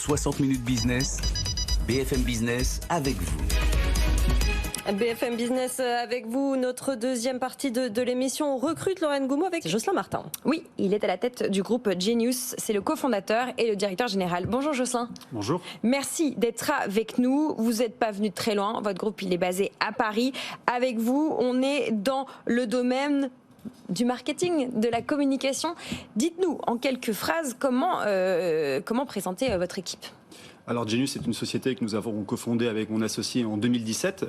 60 minutes business, BFM Business avec vous. BFM Business avec vous, notre deuxième partie de l'émission. On recrute Lorraine Goumeau avec Jocelyn Martin. Oui, il est à la tête du groupe Genius, c'est le cofondateur et le directeur général. Bonjour Jocelyn. Bonjour. Merci d'être avec nous. Vous n'êtes pas venu de très loin, votre groupe il est basé à Paris. Avec vous, on est dans le domaine du marketing, de la communication. Dites-nous en quelques phrases comment présenter votre équipe. Alors Genius est une société que nous avons cofondée avec mon associé en 2017,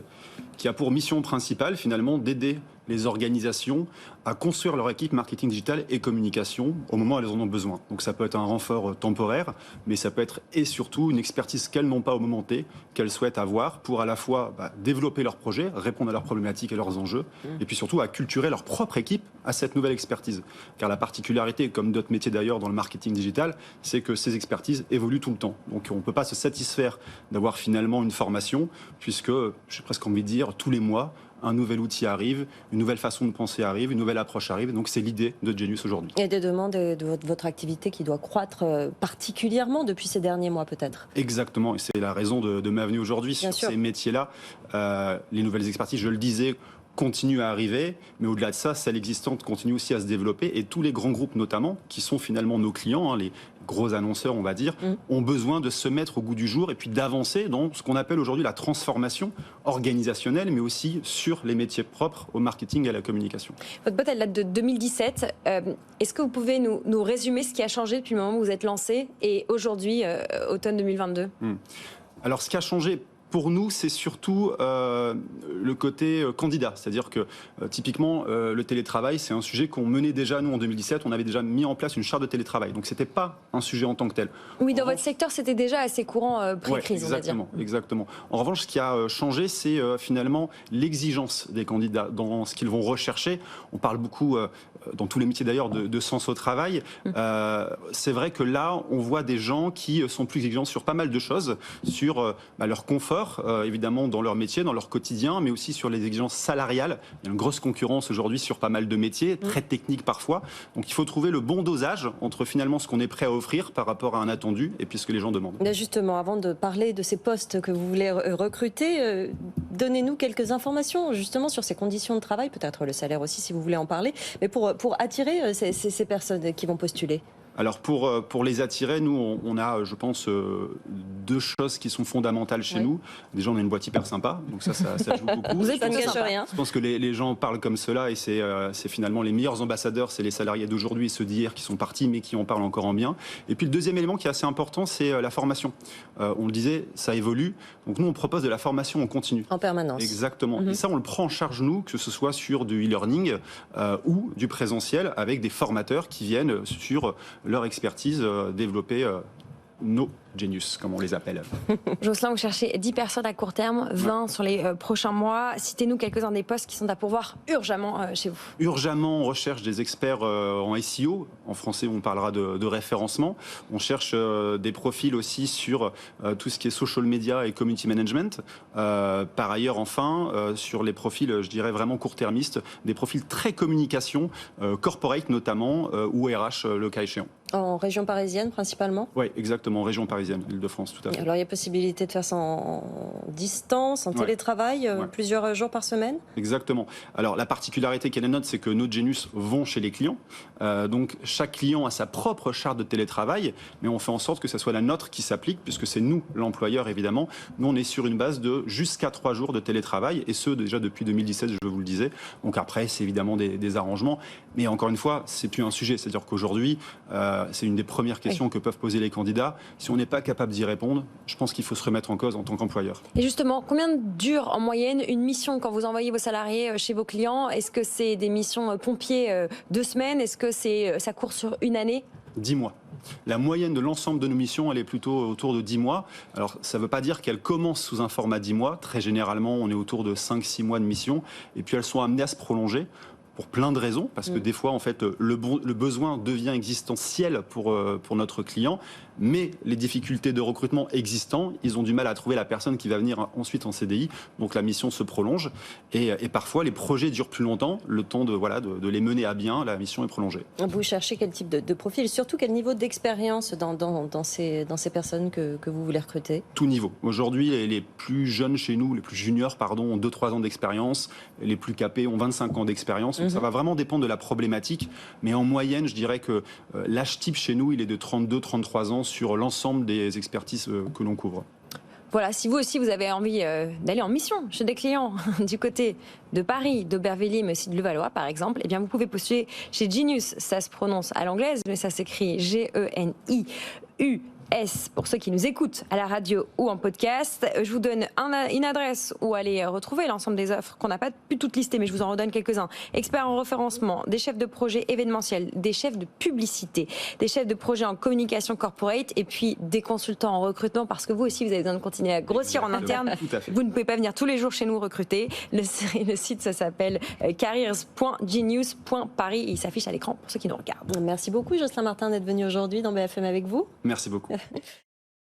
qui a pour mission principale finalement d'aider les organisations à construire leur équipe marketing digital et communication au moment où elles en ont besoin. Donc ça peut être un renfort temporaire, mais ça peut être et surtout une expertise qu'elles n'ont pas au moment T, qu'elles souhaitent avoir pour à la fois développer leurs projets, répondre à leurs problématiques et leurs enjeux, et puis surtout acculturer leur propre équipe à cette nouvelle expertise. Car la particularité, comme d'autres métiers d'ailleurs dans le marketing digital, c'est que ces expertises évoluent tout le temps. Donc on ne peut pas se satisfaire d'avoir finalement une formation, puisque, j'ai presque envie de dire, tous les mois, un nouvel outil arrive, une nouvelle façon de penser arrive, une nouvelle approche arrive. Donc c'est l'idée de Genius aujourd'hui. Il y a des demandes de votre activité qui doit croître particulièrement depuis ces derniers mois peut-être. Exactement, et c'est la raison de ma venue aujourd'hui sur ces métiers-là. Les nouvelles expertises, je le disais, continue à arriver, mais au-delà de ça, celle existante continue aussi à se développer et tous les grands groupes notamment, qui sont finalement nos clients, les gros annonceurs on va dire, ont besoin de se mettre au goût du jour et puis d'avancer dans ce qu'on appelle aujourd'hui la transformation organisationnelle, mais aussi sur les métiers propres au marketing et à la communication. Votre boîte elle date de 2017, est-ce que vous pouvez nous résumer ce qui a changé depuis le moment où vous êtes lancé et aujourd'hui, automne 2022 Alors ce qui a changé pour nous, c'est surtout le côté candidat. C'est-à-dire que typiquement, le télétravail, c'est un sujet qu'on menait déjà, nous, en 2017. On avait déjà mis en place une charte de télétravail. Donc, ce n'était pas un sujet en tant que tel. Oui, dans votre secteur, c'était déjà assez courant pré-crise, on va dire. Exactement. En revanche, ce qui a changé, c'est finalement l'exigence des candidats dans ce qu'ils vont rechercher. On parle beaucoup, dans tous les métiers d'ailleurs, de sens au travail. C'est vrai que là, on voit des gens qui sont plus exigeants sur pas mal de choses, sur leur confort, évidemment dans leur métier, dans leur quotidien, mais aussi sur les exigences salariales. Il y a une grosse concurrence aujourd'hui sur pas mal de métiers, très techniques parfois. Donc il faut trouver le bon dosage entre finalement ce qu'on est prêt à offrir par rapport à un attendu et puis ce que les gens demandent. Là justement, avant de parler de ces postes que vous voulez recruter, donnez-nous quelques informations justement sur ces conditions de travail, peut-être le salaire aussi si vous voulez en parler, mais pour attirer ces personnes qui vont postuler. Alors pour les attirer, nous on a, je pense, deux choses qui sont fondamentales chez nous. Déjà, on a une boîte hyper sympa, donc ça joue beaucoup. Vous êtes ne cache rien. Je pense que les gens parlent comme cela et c'est finalement les meilleurs ambassadeurs, c'est les salariés d'aujourd'hui et ceux d'hier qui sont partis mais qui en parlent encore en bien. Et puis le deuxième élément qui est assez important, c'est la formation. On le disait, ça évolue. Donc nous on propose de la formation en continu. En permanence. Exactement. Et ça on le prend en charge nous, que ce soit sur du e-learning ou du présentiel avec des formateurs qui viennent sur leur expertise développer nos Genius, comme on les appelle. Jocelyn, vous cherchez 10 personnes à court terme, 20 sur les prochains mois. Citez-nous quelques-uns des postes qui sont à pourvoir urgemment chez vous. Urgemment, on recherche des experts en SEO. En français, on parlera de référencement. On cherche des profils aussi sur tout ce qui est social media et community management. Par ailleurs, enfin, sur les profils, je dirais vraiment court-termistes, des profils très communication, corporate notamment, ou RH, le cas échéant. En région parisienne, principalement ? Oui, exactement, région parisienne, Île-de-France, tout à fait. Alors, il y a possibilité de faire ça en distance, en télétravail, plusieurs jours par semaine ? Exactement. Alors, la particularité qu'elle est nôtre, c'est que nos Genius vont chez les clients. Donc, chaque client a sa propre charte de télétravail, mais on fait en sorte que ce soit la nôtre qui s'applique, puisque c'est nous, l'employeur, évidemment. Nous, on est sur une base de jusqu'à 3 jours de télétravail, et ce, déjà depuis 2017, je vous le disais. Donc après, c'est évidemment des arrangements. Mais encore une fois, c'est plus un sujet. C'est-à-dire qu'aujourd'hui, c'est une des premières questions que peuvent poser les candidats. Si on n'est pas capable d'y répondre, je pense qu'il faut se remettre en cause en tant qu'employeur. Et justement, combien dure en moyenne une mission quand vous envoyez vos salariés chez vos clients ? Est-ce que c'est des missions pompiers 2 semaines ? Est-ce que ça court sur une année ? 10 mois. La moyenne de l'ensemble de nos missions, elle est plutôt autour de 10 mois. Alors, ça ne veut pas dire qu'elles commencent sous un format 10 mois. Très généralement, on est autour de 5-6 mois de mission. Et puis, elles sont amenées à se prolonger pour plein de raisons, parce que des fois, en fait, le besoin devient existentiel pour notre client. mais les difficultés de recrutement existant, ils ont du mal à trouver la personne qui va venir ensuite en CDI. Donc la mission se prolonge et parfois les projets durent plus longtemps, le temps de les mener à bien, la mission est prolongée. Vous cherchez quel type de profil, surtout quel niveau d'expérience dans ces personnes que vous voulez recruter? Tout niveau. Aujourd'hui, les plus jeunes chez nous, les plus juniors, ont 2-3 ans d'expérience, les plus capés ont 25 ans d'expérience. Donc ça va vraiment dépendre de la problématique, mais en moyenne, je dirais que l'âge type chez nous, il est de 32-33 ans sur l'ensemble des expertises que l'on couvre. Voilà, si vous aussi vous avez envie d'aller en mission chez des clients du côté de Paris, d'Aubervilliers, mais aussi de Levallois par exemple, eh bien vous pouvez postuler chez Genius. Ça se prononce à l'anglaise, mais ça s'écrit Genius. Pour ceux qui nous écoutent à la radio ou en podcast. Je vous donne une adresse où aller retrouver l'ensemble des offres qu'on n'a pas pu toutes lister, mais je vous en redonne quelques-uns. Experts en référencement, des chefs de projet événementiel, des chefs de publicité, des chefs de projet en communication corporate et puis des consultants en recrutement parce que vous aussi, vous avez besoin de continuer à grossir en interne. Vous ne pouvez pas venir tous les jours chez nous recruter. Le site, ça s'appelle careers.genius.paris. Il s'affiche à l'écran pour ceux qui nous regardent. Merci beaucoup, Jocelyn Martin, d'être venu aujourd'hui dans BFM avec vous. Merci beaucoup.